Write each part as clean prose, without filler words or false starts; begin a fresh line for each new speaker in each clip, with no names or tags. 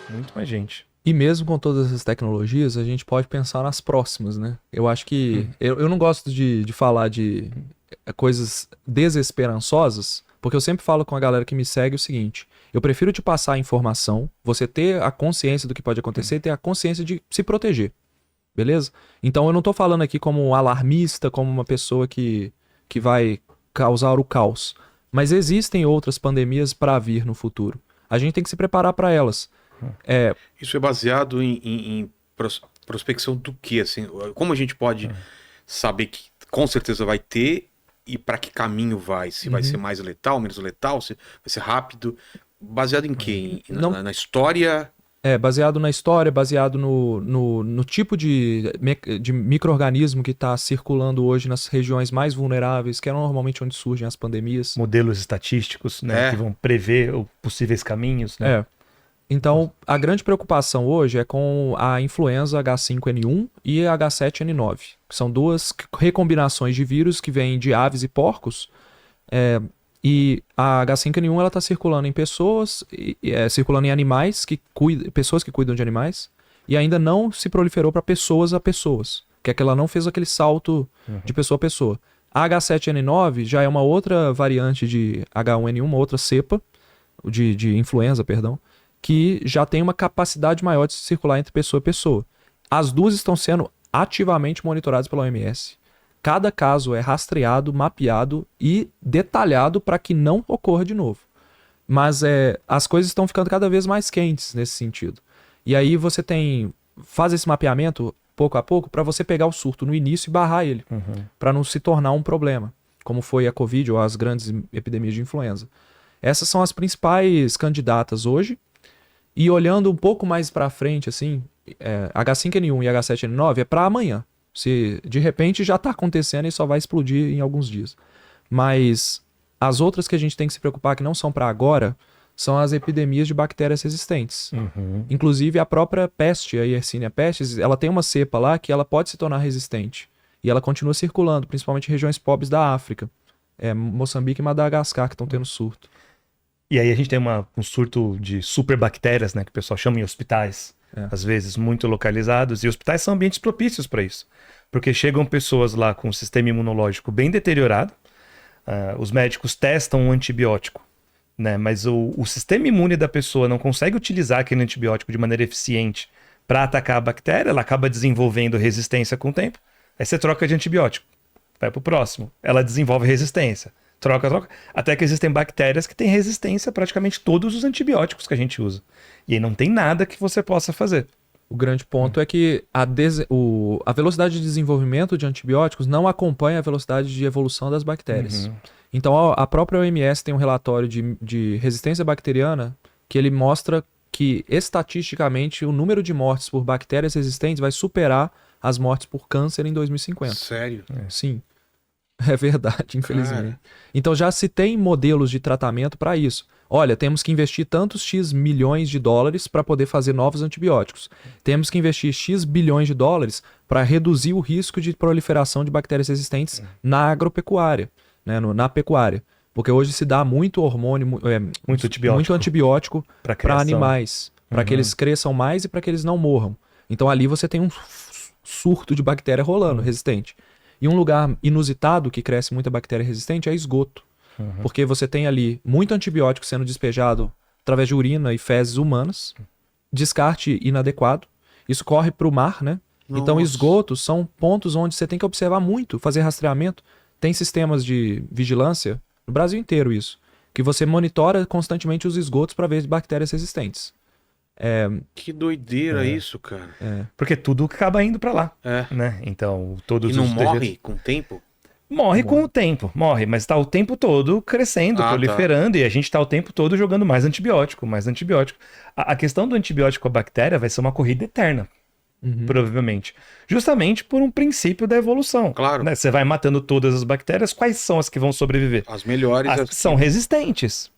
Muito mais gente.
E mesmo com todas essas tecnologias, a gente pode pensar nas próximas, né? Eu acho que. Eu não gosto de falar de coisas desesperançosas, porque eu sempre falo com a galera que me segue o seguinte: eu prefiro te passar a informação, você ter a consciência do que pode acontecer e ter a consciência de se proteger, beleza? Então eu não tô falando aqui como um alarmista, como uma pessoa que vai causar o caos. Mas existem outras pandemias para vir no futuro. A gente tem que se preparar para elas. É,
Isso é baseado em prospecção do quê? Assim, como a gente pode saber que com certeza vai ter e para que caminho vai? Se vai ser mais letal, menos letal, se vai ser rápido? Baseado em quê?
Não,
Na história?
baseado na história, baseado no tipo de micro-organismo que está circulando hoje nas regiões mais vulneráveis, que é normalmente onde surgem as pandemias.
Modelos estatísticos, né, que vão prever possíveis caminhos, né?
É. Então, a grande preocupação hoje é com a influenza H5N1 e H7N9, que são duas recombinações de vírus que vêm de aves e porcos. E a H5N1 ela está circulando em pessoas, circulando em animais, pessoas que cuidam de animais, e ainda não se proliferou para pessoas a pessoas, que é que ela não fez aquele salto de pessoa a pessoa. A H7N9 já é uma outra variante de H1N1, uma outra cepa de influenza, perdão, que já tem uma capacidade maior de circular entre pessoa e pessoa. As duas estão sendo ativamente monitoradas pela OMS. Cada caso é rastreado, mapeado e detalhado para que não ocorra de novo. Mas as coisas estão ficando cada vez mais quentes nesse sentido. E aí você faz esse mapeamento pouco a pouco para você pegar o surto no início e barrar ele, para não se tornar um problema, como foi a Covid ou as grandes epidemias de influenza. Essas são as principais candidatas hoje. E olhando um pouco mais para frente, assim, H5N1 e H7N9 é para amanhã. Se de repente já está acontecendo e só vai explodir em alguns dias. Mas as outras que a gente tem que se preocupar que não são para agora são as epidemias de bactérias resistentes. Inclusive a própria peste, a Yersinia pestis, ela tem uma cepa lá que ela pode se tornar resistente. E ela continua circulando, principalmente em regiões pobres da África. Moçambique e Madagascar que estão tendo surto.
E aí a gente tem um surto de superbactérias, né, que o pessoal chama em hospitais, às vezes muito localizados, e hospitais são ambientes propícios para isso, porque chegam pessoas lá com o sistema imunológico bem deteriorado, os médicos testam um antibiótico, né, mas o sistema imune da pessoa não consegue utilizar aquele antibiótico de maneira eficiente para atacar a bactéria, ela acaba desenvolvendo resistência com o tempo, aí você troca de antibiótico, vai pro próximo, ela desenvolve resistência. Troca, até que existem bactérias que têm resistência a praticamente todos os antibióticos que a gente usa. E aí não tem nada que você possa fazer.
O grande ponto é que a velocidade de desenvolvimento de antibióticos não acompanha a velocidade de evolução das bactérias. Então a própria OMS tem um relatório de resistência bacteriana que ele mostra que estatisticamente o número de mortes por bactérias resistentes vai superar as mortes por câncer em 2050.
Sério?
Sim. É verdade, infelizmente. Então já se tem modelos de tratamento para isso. Olha, temos que investir tantos X milhões de dólares para poder fazer novos antibióticos. Temos que investir X bilhões de dólares para reduzir o risco de proliferação de bactérias resistentes na agropecuária, né, na pecuária. Porque hoje se dá muito hormônio, muito antibiótico para animais, para que eles cresçam mais e para que eles não morram. Então ali você tem um surto de bactéria rolando, resistente. E um lugar inusitado que cresce muita bactéria resistente é esgoto. Porque você tem ali muito antibiótico sendo despejado através de urina e fezes humanas, descarte inadequado, isso corre para o mar, né?
Nossa.
Então esgotos são pontos onde você tem que observar muito, fazer rastreamento. Tem sistemas de vigilância, no Brasil inteiro isso, que você monitora constantemente os esgotos para ver bactérias resistentes.
Que doideira isso, cara.
Porque tudo acaba indo para lá, né? Então, todos
E não
os
morre com o tempo?
Morre com o tempo, mas está o tempo todo crescendo, proliferando, e a gente está o tempo todo jogando mais antibiótico, mais antibiótico. A questão do antibiótico à bactéria vai ser uma corrida eterna, provavelmente. Justamente por um princípio da evolução.
Claro.
Né? Você vai matando todas as bactérias, quais são as que vão sobreviver?
As melhores.
As que são resistentes.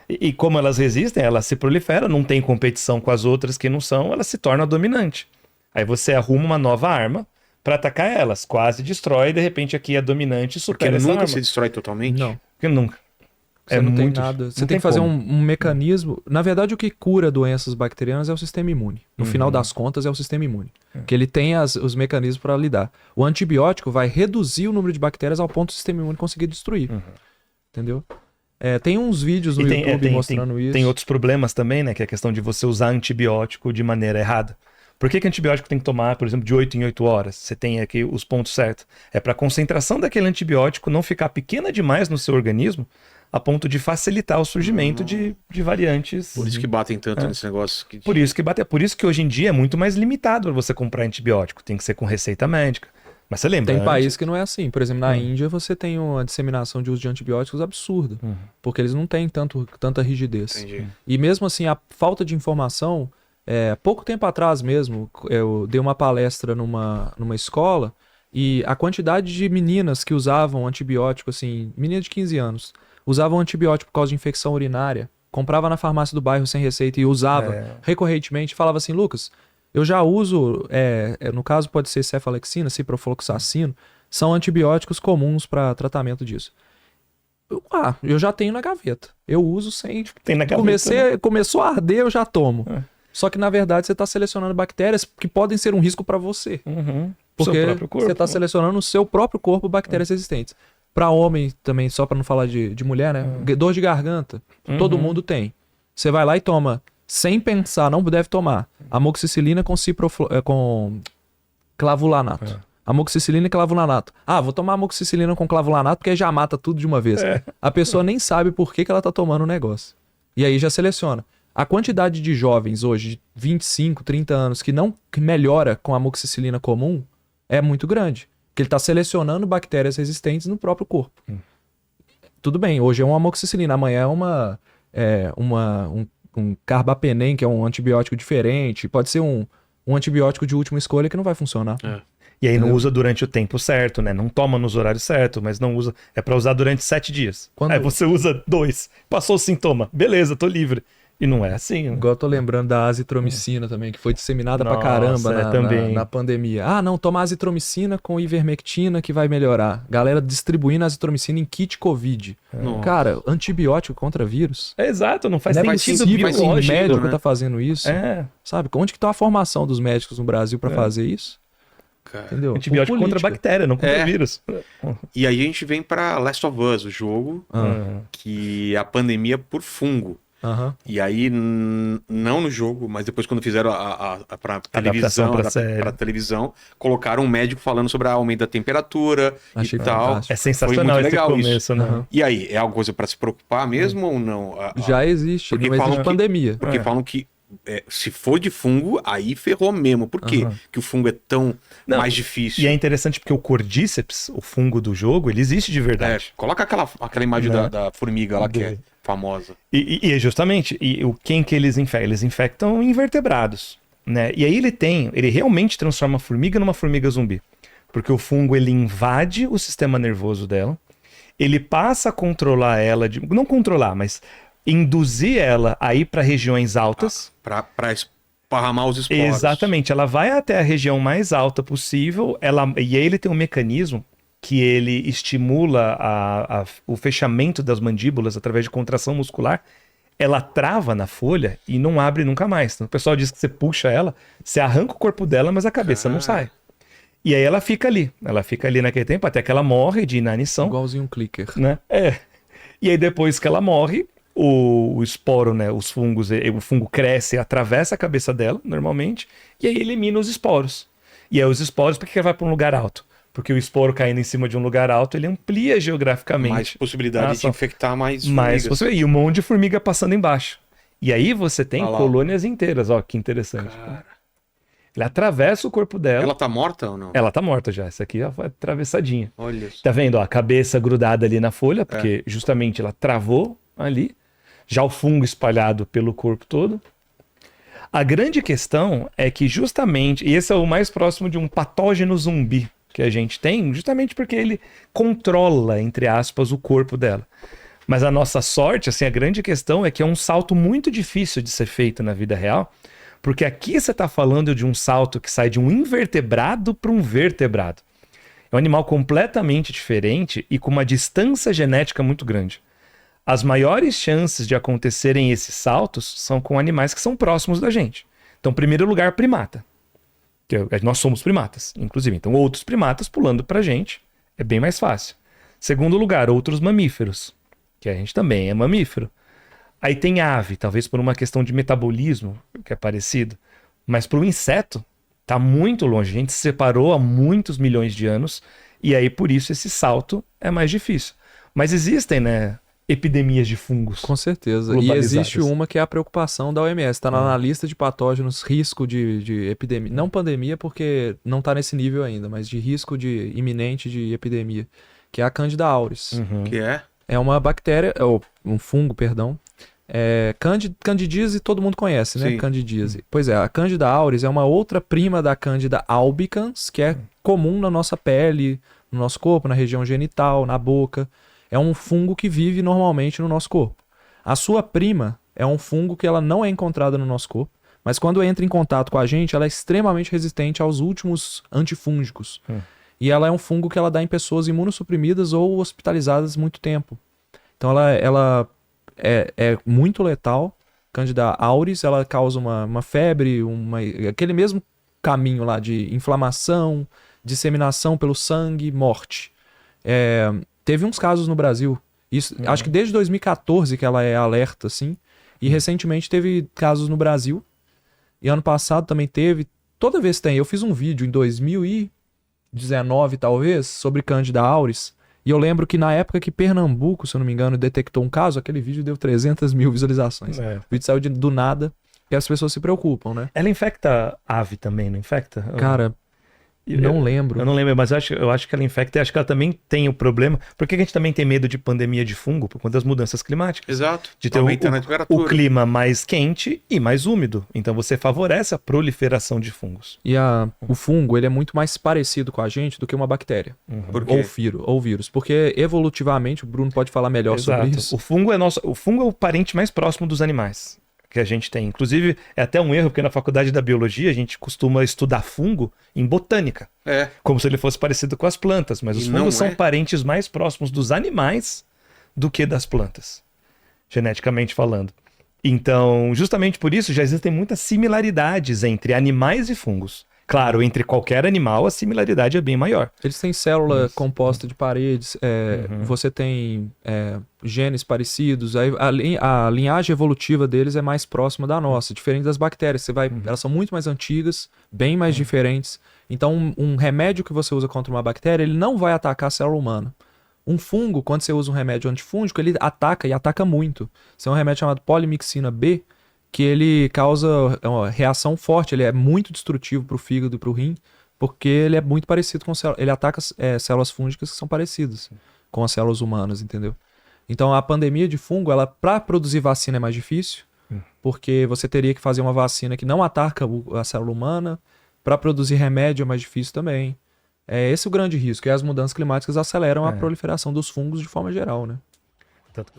E como elas resistem, elas se proliferam, não tem competição com as outras que não são, ela se torna dominante. Aí você arruma uma nova arma para atacar elas, quase destrói, e de repente aqui a dominante supera essa arma.
Porque nunca se destrói totalmente?
Não.
Porque nunca.
Você não tem nada. Você tem que fazer um mecanismo. Na verdade, o que cura doenças bacterianas é o sistema imune. No final das contas, é o sistema imune. Que ele tem os mecanismos para lidar. O antibiótico vai reduzir o número de bactérias ao ponto do sistema imune conseguir destruir. Entendeu? Tem uns vídeos no YouTube mostrando isso.
Tem outros problemas também, né? Que é a questão de você usar antibiótico de maneira errada. Por que antibiótico tem que tomar, por exemplo, de 8 em 8 horas? Você tem aqui os pontos certos. É para a concentração daquele antibiótico não ficar pequena demais no seu organismo, a ponto de facilitar o surgimento de variantes.
Por isso que batem tanto nesse negócio.
Por isso que bate. Por isso que hoje em dia é muito mais limitado para você comprar antibiótico. Tem que ser com receita médica. Mas você lembra?
Tem países que não é assim. Por exemplo, na Índia você tem uma disseminação de uso de antibióticos absurda. Porque eles não têm tanta rigidez.
Entendi.
E mesmo assim, a falta de informação... pouco tempo atrás mesmo, eu dei uma palestra numa escola e a quantidade de meninas que usavam antibiótico, assim, meninas de 15 anos, usavam antibiótico por causa de infecção urinária, comprava na farmácia do bairro sem receita e usava recorrentemente, falava assim, Lucas, eu já uso, no caso pode ser cefalexina, ciprofloxacino, são antibióticos comuns para tratamento disso. Eu já tenho na gaveta. Eu uso sem...
Tem na gaveta,
Começou a arder, eu já tomo. Só que, na verdade, você está selecionando bactérias que podem ser um risco para você. Porque você está selecionando no seu próprio corpo bactérias resistentes. Para homem também, só para não falar de mulher, né? Dor de garganta, todo mundo tem. Você vai lá e toma, sem pensar, não deve tomar, amoxicilina com clavulanato. Amoxicilina e clavulanato. Vou tomar amoxicilina com clavulanato porque aí já mata tudo de uma vez. A pessoa nem sabe por que ela está tomando o negócio. E aí já seleciona. A quantidade de jovens hoje, de 25, 30 anos, que melhora com a amoxicilina comum é muito grande. Porque ele está selecionando bactérias resistentes no próprio corpo. Tudo bem, hoje é uma amoxicilina, amanhã é um carbapenem, que é um antibiótico diferente. Pode ser um antibiótico de última escolha que não vai funcionar.
E aí não usa durante o tempo certo, né? Não toma nos horários certos, mas não usa. É para usar durante 7 dias. Aí você usa 2. Passou o sintoma. Beleza, tô livre. E não é assim, né?
Igual eu tô lembrando da azitromicina também, que foi disseminada pra caramba na pandemia. Não, toma azitromicina com ivermectina que vai melhorar. Galera distribuindo azitromicina em kit Covid. Cara, antibiótico contra vírus.
Exato, não faz sentido.
O médico tá fazendo isso. Sabe, onde que tá a formação dos médicos no Brasil pra fazer isso? Entendeu?
Antibiótico contra bactéria, não contra vírus.
E aí a gente vem pra Last of Us, o jogo, que é a pandemia por fungo. E aí, não no jogo, mas depois quando fizeram pra televisão, pra televisão, colocaram um médico falando sobre o aumento da temperatura e tal.
É sensacional esse começo,
isso.
Né?
E aí, é alguma coisa pra se preocupar mesmo ou não?
Já existe, porque não existe pandemia.
Porque falam que se for de fungo, aí ferrou mesmo. Por quê? Que o fungo é tão mais difícil.
E é interessante porque o Cordyceps, o fungo do jogo, ele existe de verdade.
Coloca aquela imagem da formiga lá que é famosa.
E justamente, quem que eles infectam? Eles infectam invertebrados, né? E aí ele realmente transforma a formiga numa formiga zumbi. Porque o fungo, ele invade o sistema nervoso dela, ele passa a controlar ela, não controlar, mas induzir ela a ir para regiões altas.
Para esparramar os esporos.
Exatamente, ela vai até a região mais alta possível, e aí ele tem um mecanismo que ele estimula o fechamento das mandíbulas através de contração muscular. Ela trava na folha e não abre nunca mais. Então, o pessoal diz que você puxa ela, você arranca o corpo dela, mas a cabeça não sai. E aí ela fica ali naquele tempo, até que ela morre de inanição.
Igualzinho um clicker.
Né? E aí depois que ela morre, o esporo, né, o fungo cresce, atravessa a cabeça dela, normalmente, e aí elimina os esporos. E aí os esporos, por que ele vai para um lugar alto? Porque o esporo caindo em cima de um lugar alto, ele amplia geograficamente.
Mais possibilidade de infectar mais
formigas. E um monte de formiga passando embaixo. E aí você tem colônias inteiras, ó, que interessante.
Cara.
Ele atravessa o corpo dela.
Ela tá morta ou não?
Ela tá morta já, essa aqui foi atravessadinha.
Olha isso.
Tá vendo, ó, a cabeça grudada ali na folha, porque justamente ela travou ali. Já o fungo espalhado pelo corpo todo. A grande questão é que justamente, e esse é o mais próximo de um patógeno zumbi que a gente tem, justamente porque ele controla, entre aspas, o corpo dela. Mas a nossa sorte, assim, a grande questão é que é um salto muito difícil de ser feito na vida real, porque aqui você está falando de um salto que sai de um invertebrado para um vertebrado. É um animal completamente diferente e com uma distância genética muito grande. As maiores chances de acontecerem esses saltos são com animais que são próximos da gente. Então, em primeiro lugar, primata. Nós somos primatas, inclusive. Então, outros primatas pulando pra gente é bem mais fácil. Segundo lugar, outros mamíferos, que a gente também é mamífero. Aí tem ave, talvez por uma questão de metabolismo, que é parecido. Mas para o inseto, tá muito longe. A gente se separou há muitos milhões de anos e aí por isso esse salto é mais difícil. Mas existem, né, epidemias de fungos.
Com certeza. E existe uma que é a preocupação da OMS. Está na lista de patógenos, risco de epidemia. Não pandemia, porque não está nesse nível ainda, mas de risco iminente de epidemia, que é a Candida auris.
Que é?
É uma bactéria, ou um fungo, perdão. Candidíase todo mundo conhece, né?
Sim.
Candidíase. Pois é, a Candida auris é uma outra prima da Candida albicans, que é comum na nossa pele, no nosso corpo, na região genital, na boca. É um fungo que vive normalmente no nosso corpo. A sua prima é um fungo que ela não é encontrada no nosso corpo, mas quando entra em contato com a gente, ela é extremamente resistente aos últimos antifúngicos. E ela é um fungo que ela dá em pessoas imunossuprimidas ou hospitalizadas muito tempo. Então ela é muito letal. Candida auris, ela causa uma febre, aquele mesmo caminho lá de inflamação, disseminação pelo sangue, morte. Teve uns casos no Brasil. Isso, acho que desde 2014 que ela é alerta, assim. E recentemente teve casos no Brasil. E ano passado também teve. Toda vez tem. Eu fiz um vídeo em 2019, talvez, sobre Candida auris. E eu lembro que na época que Pernambuco, se eu não me engano, detectou um caso, aquele vídeo deu 300 mil visualizações. O vídeo saiu do nada, e as pessoas se preocupam, né?
Ela infecta ave também, não infecta?
Cara, não lembro.
Eu não lembro, mas eu acho que ela infecta e acho que ela também tem o problema. Por que a gente também tem medo de pandemia de fungo? Por conta das mudanças climáticas.
Exato.
De ter o clima mais quente e mais úmido. Então você favorece a proliferação de fungos.
E o fungo, ele é muito mais parecido com a gente do que uma bactéria.
Por quê?
Ou vírus. Porque evolutivamente, o Bruno pode falar melhor sobre isso.
O fungo é o parente mais próximo dos animais que a gente tem. Inclusive, é até um erro, porque na faculdade da biologia a gente costuma estudar fungo em botânica. Como se ele fosse parecido com as plantas. Mas os fungos são parentes mais próximos dos animais do que das plantas, geneticamente falando. Então, justamente por isso, já existem muitas similaridades entre animais e fungos. Claro, entre qualquer animal, a similaridade é bem maior.
Eles têm célula composta de paredes, você tem genes parecidos, a linhagem evolutiva deles é mais próxima da nossa, diferente das bactérias. Elas são muito mais antigas, bem mais diferentes. Então, um remédio que você usa contra uma bactéria, ele não vai atacar a célula humana. Um fungo, quando você usa um remédio antifúngico, ele ataca e ataca muito. Isso é um remédio chamado polimixina B, que ele causa uma reação forte, ele é muito destrutivo para o fígado e para o rim, porque ele é muito parecido com células, ele ataca células fúngicas que são parecidas com as células humanas, entendeu? Então a pandemia de fungo, para produzir vacina é mais difícil, porque você teria que fazer uma vacina que não ataca a célula humana, para produzir remédio é mais difícil também. É esse o grande risco, e as mudanças climáticas aceleram a proliferação dos fungos de forma geral, né?
Tanto